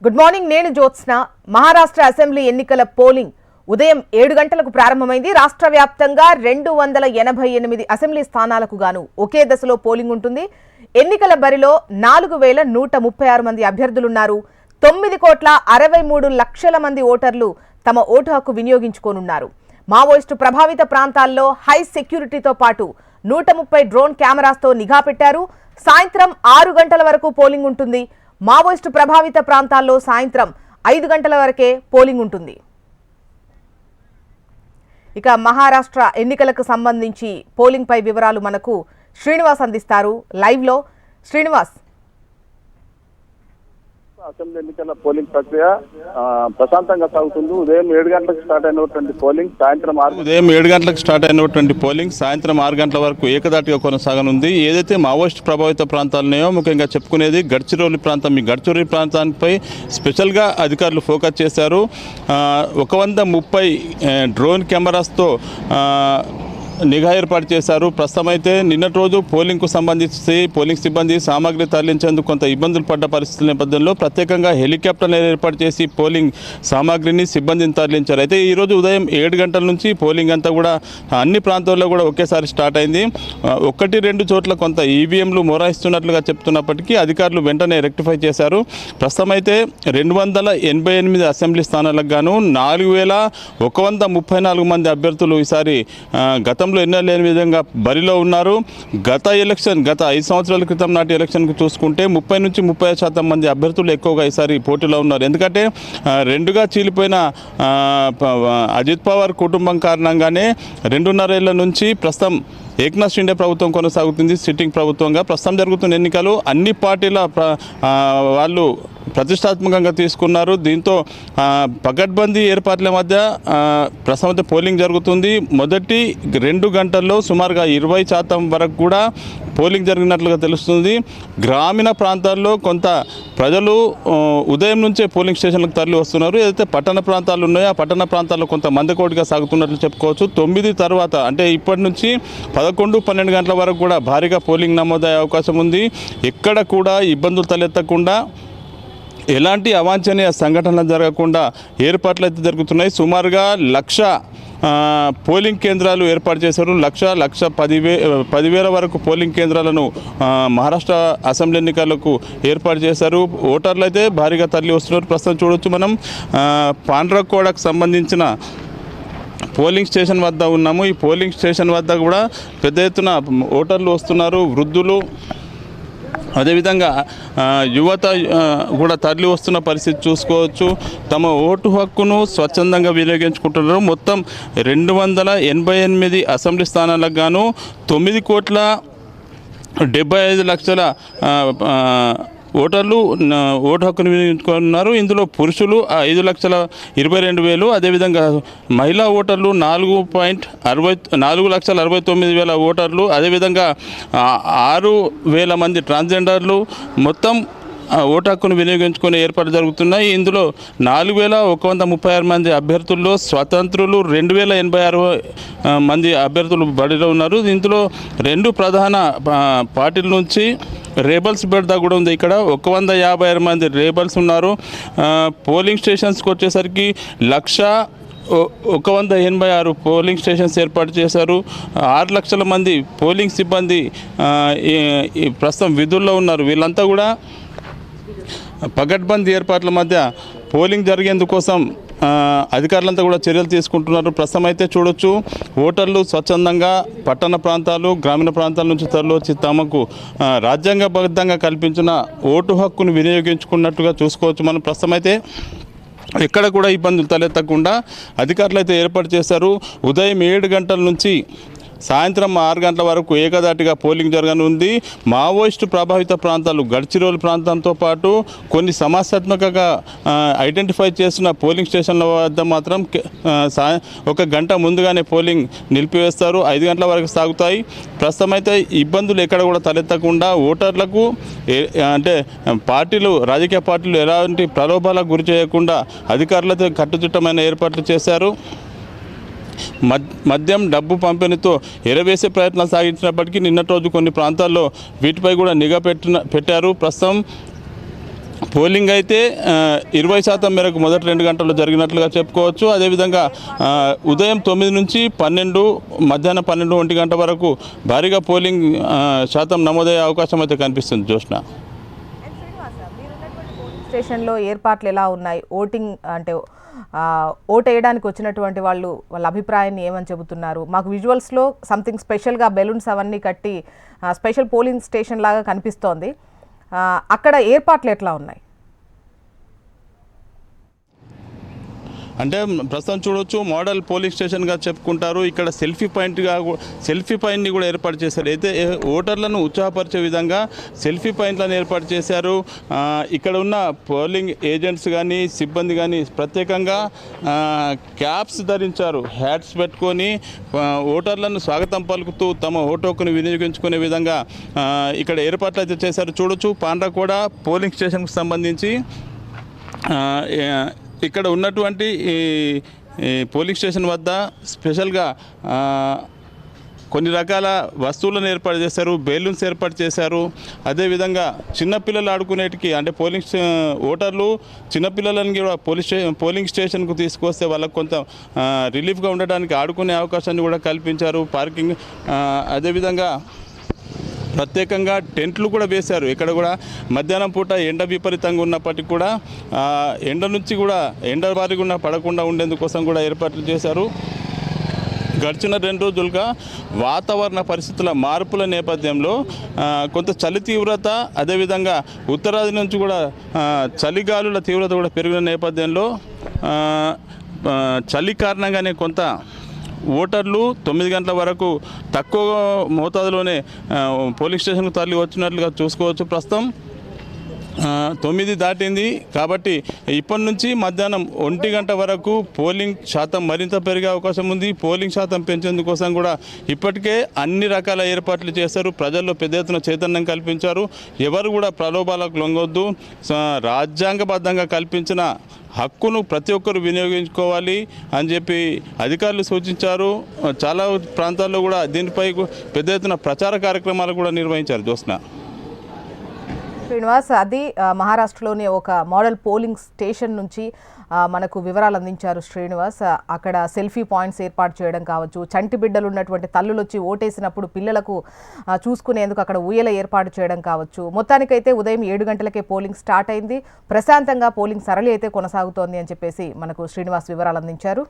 Good morning. నేను Jyotsna. Maharashtra assembly ఎన్నికల polling ఉదయం 7 గంటలకు ప్రారంభమైంది. రాష్ట్ర వ్యాప్తంగా 288 అసెంబ్లీ స్థానాలకు గాను ఒకే దశలో పోలింగ్ ఉంటుంది. ఎన్నికల బరిలో 4136 మంది అభ్యర్థులున్నారు. 9,63,00,000 మంది ఓటర్లు తమ ఓటు హక్కు వినియోగించుకోనున్నారు. మావోయిస్టు ప్రభావిత ప్రాంతాల్లో హై సెక్యూరిటీతో పాటు 130 డ్రోన్ కెమెరాస్తో నిఘా పెట్టారు. సాయంత్రం 6 గంటల వరకు పోలింగ్ ఉంటుంది. మావోయిస్టు ప్రభావిత ప్రాంతాల్లో సాయంత్రం 5 గంటల వరకే పోలింగ్ ఉంటుంది. ఇక మహారాష్ట్ర ఎన్నికలకు సంబంధించి పోలింగ్ పై వివరాలు మనకు శ్రీనివాస్ అందిస్తారు లైవ్ లో. శ్రీనివాస్, అసెంబ్లీ ఎన్నికల పోలింగ్ ప్రక్రియ ప్రశాంతంగా సాగుతుంది. ఉదయం 7 గంటలకు స్టార్ట్ అయినటువంటి పోలింగ్ సాయంత్రం 6 గంటల వరకు ఏకదాటిగా కొనసాగనుంది. ఏదైతే మావోయిస్ట్ ప్రభావిత ప్రాంతాలున్నాయో ముఖ్యంగా చెప్పుకునేది గడ్చిరోలి ప్రాంతం. ఈ గడ్చిరోలి ప్రాంతానికి స్పెషల్గా అధికారులు ఫోకస్ చేశారు. 130 డ్రోన్ కెమెరాస్తో నిఘా ఏర్పాటు చేశారు. ప్రస్తుతం అయితే నిన్నటి రోజు పోలింగ్కు సంబంధించి పోలింగ్ సిబ్బంది సామాగ్రి తరలించేందుకు కొంత ఇబ్బందులు పడ్డ పరిస్థితుల నేపథ్యంలో ప్రత్యేకంగా హెలికాప్టర్లు ఏర్పాటు చేసి పోలింగ్ సామాగ్రిని సిబ్బందిని తరలించారు. అయితే ఈరోజు ఉదయం 7 గంటల నుంచి పోలింగ్ అంతా కూడా అన్ని ప్రాంతాల్లో కూడా ఒకేసారి స్టార్ట్ అయింది. 1-2 చోట్ల కొంత ఈవీఎంలు మొరాయిస్తున్నట్లుగా చెప్తున్నప్పటికీ అధికారులు వెంటనే రెక్టిఫై చేశారు. ప్రస్తుతం అయితే 288 అసెంబ్లీ స్థానాలకు గాను 4134 మంది అభ్యర్థులు ఈసారి గతంలో ఎన్నో లేని విధంగా బరిలో ఉన్నారు. గత 5 సంవత్సరాల క్రితం నాటి ఎలక్షన్కు చూసుకుంటే 30-35% మంది అభ్యర్థులు ఎక్కువగా ఈసారి పోటీలో ఉన్నారు. ఎందుకంటే రెండుగా చీలిపోయిన అజిత్ పవార్ కుటుంబం కారణంగానే 2.5 ఏళ్ల నుంచి ప్రస్తుతం ఏక్నాథ్ షిండే ప్రభుత్వం కొనసాగుతుంది. సిట్టింగ్ ప్రభుత్వంగా ప్రస్తుతం జరుగుతున్న ఎన్నికలు అన్ని పార్టీల వాళ్ళు ప్రతిష్టాత్మకంగా తీసుకున్నారు. దీంతో పకడ్బందీ ఏర్పాట్ల మధ్య ప్రస్తుతం పోలింగ్ జరుగుతుంది. మొదటి 2 గంటల్లో సుమారుగా 20% వరకు కూడా పోలింగ్ జరిగినట్లుగా తెలుస్తుంది. గ్రామీణ ప్రాంతాల్లో కొంత ప్రజలు ఉదయం నుంచే పోలింగ్ స్టేషన్లకు తరలి వస్తున్నారు. ఏదైతే పట్టణ ప్రాంతాలు ఉన్నాయో ఆ పట్టణ ప్రాంతాల్లో కొంత మందకోటిగా సాగుతున్నట్లు చెప్పుకోవచ్చు. 9 తర్వాత అంటే ఇప్పటి నుంచి 11-12 గంటల వరకు కూడా భారీగా పోలింగ్ నమోదయ్యే అవకాశం ఉంది. ఎక్కడ కూడా ఇబ్బందులు తలెత్తకుండా ఎలాంటి అవాంఛనీయ సంఘటనలు జరగకుండా ఏర్పాట్లు అయితే జరుగుతున్నాయి. సుమారుగా 1,00,000 పోలింగ్ కేంద్రాలు ఏర్పాటు చేశారు. 1,10,000 వరకు పోలింగ్ కేంద్రాలను మహారాష్ట్ర అసెంబ్లీ ఎన్నికలకు ఏర్పాటు చేశారు. ఓటర్లు అయితే భారీగా తరలి వస్తున్నారు. ప్రస్తుతం చూడొచ్చు మనం పాండ్రకోడకు సంబంధించిన పోలింగ్ స్టేషన్ వద్ద ఉన్నాము. ఈ పోలింగ్ స్టేషన్ వద్ద కూడా పెద్ద ఎత్తున ఓటర్లు వస్తున్నారు. వృద్ధులు అదేవిధంగా యువత కూడా తరలి వస్తున్న పరిస్థితి చూసుకోవచ్చు. తమ ఓటు హక్కును స్వచ్ఛందంగా వినియోగించుకుంటున్నారు. మొత్తం 288 అసెంబ్లీ స్థానాలకు గాను 9,75,00,000 ఓటర్లు ఓటు హక్కును వినియోగించుకున్నారు. ఇందులో పురుషులు 5,22,000, అదేవిధంగా మహిళా ఓటర్లు 4,69,000 ఓటర్లు, అదేవిధంగా 6,000 మంది ట్రాన్స్జెండర్లు మొత్తం ఓటు హక్కును వినియోగించుకునే ఏర్పాట్లు జరుగుతున్నాయి. ఇందులో 4,136 మంది అభ్యర్థుల్లో స్వతంత్రులు 2,086 మంది అభ్యర్థులు బడిలో ఉన్నారు. ఇందులో 2 ప్రధాన పార్టీల నుంచి రేబల్స్ బెడద కూడా ఉంది. ఇక్కడ 156 మంది రేబల్స్ ఉన్నారు. పోలింగ్ స్టేషన్స్కి వచ్చేసరికి 1,186 పోలింగ్ స్టేషన్స్ ఏర్పాటు చేశారు. 6 లక్షల మంది పోలింగ్ సిబ్బంది ప్రస్తుతం విధుల్లో ఉన్నారు. వీళ్ళంతా కూడా పకడ్బందీ ఏర్పాట్ల మధ్య పోలింగ్ జరిగేందుకోసం అధికారులంతా కూడా చర్యలు తీసుకుంటున్నారు. ప్రస్తుతం అయితే చూడొచ్చు ఓటర్లు స్వచ్ఛందంగా పట్టణ ప్రాంతాలు గ్రామీణ ప్రాంతాల నుంచి తరలివచ్చి తమకు రాజ్యాంగబద్ధంగా కల్పించిన ఓటు హక్కును వినియోగించుకున్నట్టుగా చూసుకోవచ్చు. మనం ప్రస్తుతం అయితే ఎక్కడ కూడా ఇబ్బందులు తలెత్తకుండా అధికారులు అయితే ఏర్పాటు చేశారు. ఉదయం 7 గంటల నుంచి సాయంత్రం 6 గంటల వరకు ఏకదాటిగా పోలింగ్ జరగనుంది. మావోయిస్టు ప్రభావిత ప్రాంతాలు గడ్చిరోలి ప్రాంతంతో పాటు కొన్ని సమస్యాత్మకంగా ఐడెంటిఫై చేసిన పోలింగ్ స్టేషన్ల వద్ద మాత్రం 1 గంట ముందుగానే పోలింగ్ నిలిపివేస్తారు. 5 గంటల వరకు సాగుతాయి. ప్రస్తుతం అయితే ఇబ్బందులు ఎక్కడ కూడా తలెత్తకుండా ఓటర్లకు అంటే రాజకీయ పార్టీలు ఎలాంటి ప్రలోభాలకు గురి చేయకుండా అధికారులతో కట్టుదిట్టమైన ఏర్పాట్లు చేశారు. మద్యం డబ్బు పంపిణీతో ఎరవేసే ప్రయత్నాలు సాగించినప్పటికీ నిన్నటి రోజు కొన్ని ప్రాంతాల్లో వీటిపై కూడా నిఘా పెట్టారు. ప్రస్తుతం పోలింగ్ అయితే 20% మేరకు మొదటి 2 గంటల్లో జరిగినట్లుగా చెప్పుకోవచ్చు. అదేవిధంగా ఉదయం 9 నుంచి 12, మధ్యాహ్నం 12, 1 గంట వరకు భారీగా పోలింగ్ శాతం నమోదయ్యే అవకాశం అయితే కనిపిస్తుంది. జోష్న, స్టేషన్లో ఏర్పాట్లు ఎలా ఉన్నాయి? ఓటింగ్ అంటే ఓటు వేయడానికి వచ్చినటువంటి వాళ్ళ అభిప్రాయాన్ని ఏమని చెబుతున్నారు? మాకు విజువల్స్లో సంథింగ్ స్పెషల్గా బెలూన్స్ అవన్నీ కట్టి స్పెషల్ పోలింగ్ స్టేషన్ లాగా కనిపిస్తోంది. అక్కడ ఏర్పాట్లు ఎట్లా ఉన్నాయి? అంటే ప్రస్తుతం చూడవచ్చు, మోడల్ పోలింగ్ స్టేషన్గా చెప్పుకుంటారు. ఇక్కడ సెల్ఫీ పాయింట్ని కూడా ఏర్పాటు చేశారు. అయితే ఓటర్లను ఉత్సాహపరిచే విధంగా సెల్ఫీ పాయింట్లను ఏర్పాటు చేశారు. ఇక్కడ ఉన్న పోలింగ్ ఏజెంట్స్ కానీ సిబ్బంది కానీ ప్రత్యేకంగా క్యాప్స్ ధరించారు. హ్యాట్స్ పెట్టుకొని ఓటర్లను స్వాగతం పలుకుతూ తమ ఓటు హక్కును వినియోగించుకునే విధంగా ఇక్కడ ఏర్పాట్లు అయితే చేశారు. చూడొచ్చు, పాండ్రకోడ పోలింగ్ స్టేషన్కు సంబంధించి ఇక్కడ ఉన్నటువంటి ఈ పోలింగ్ స్టేషన్ వద్ద స్పెషల్గా కొన్ని రకాల వస్తువులను ఏర్పాటు చేశారు, బెలూన్స్ ఏర్పాటు చేశారు. అదేవిధంగా చిన్నపిల్లలు ఆడుకునేటికి, అంటే ఓటర్లు చిన్నపిల్లలను కూడా పోలింగ్ స్టేషన్కు తీసుకొస్తే వాళ్ళకు కొంత రిలీఫ్గా ఉండడానికి ఆడుకునే అవకాశాన్ని కూడా కల్పించారు. పార్కింగ్, అదేవిధంగా ప్రత్యేకంగా టెంట్లు కూడా వేశారు. ఇక్కడ కూడా మధ్యాహ్నం పూట ఎండ విపరీతంగా ఉన్నప్పటికీ కూడా ఎండ నుంచి కూడా ఎండ బారిగా పడకుండా ఉండేందుకోసం కూడా ఏర్పాట్లు చేశారు. గడిచిన 2 రోజులుగా వాతావరణ పరిస్థితుల మార్పుల నేపథ్యంలో కొంత చలి తీవ్రత, అదేవిధంగా ఉత్తరాది నుంచి కూడా చలిగాలుల తీవ్రత కూడా పెరిగిన నేపథ్యంలో చలి కారణంగానే కొంత ఓటర్లు 9 గంటల వరకు తక్కువ మోతాదులోనే పోలింగ్ స్టేషన్కు తరలి వచ్చినట్లుగా చూసుకోవచ్చు. ప్రస్తుతం 9 దాటింది కాబట్టి ఇప్పటి నుంచి మధ్యాహ్నం 1 గంట వరకు పోలింగ్ శాతం మరింత పెరిగే అవకాశం ఉంది. పోలింగ్ శాతం పెంచేందుకోసం కూడా ఇప్పటికే అన్ని రకాల ఏర్పాట్లు చేశారు. ప్రజల్లో పెద్ద ఎత్తున చైతన్యం కల్పించారు. ఎవరు కూడా ప్రలోభాలకు లొంగొద్దు, రాజ్యాంగబద్ధంగా కల్పించిన హక్కును ప్రతి ఒక్కరు వినియోగించుకోవాలి అని చెప్పి అధికారులు సూచించారు. చాలా ప్రాంతాల్లో కూడా దీనిపై పెద్ద ఎత్తున ప్రచార కార్యక్రమాలు కూడా నిర్వహించారు. జోస్న, శ్రీనివాస్, అది మహారాష్ట్రలోని ఒక మోడల్ పోలింగ్ స్టేషన్ నుంచి మనకు వివరాలు అందించారు శ్రీనివాస్. అక్కడ సెల్ఫీ పాయింట్స్ ఏర్పాటు చేయడం కావచ్చు, చంటి బిడ్డలు ఉన్నటువంటి తల్లులు వచ్చి ఓటేసినప్పుడు పిల్లలకు చూసుకునేందుకు అక్కడ ఊయల ఏర్పాటు చేయడం కావచ్చు. మొత్తానికైతే ఉదయం 7 గంటలకే పోలింగ్ స్టార్ట్ అయింది. ప్రశాంతంగా పోలింగ్ సరళి అయితే కొనసాగుతోంది అని చెప్పేసి మనకు శ్రీనివాస్ వివరాలు అందించారు.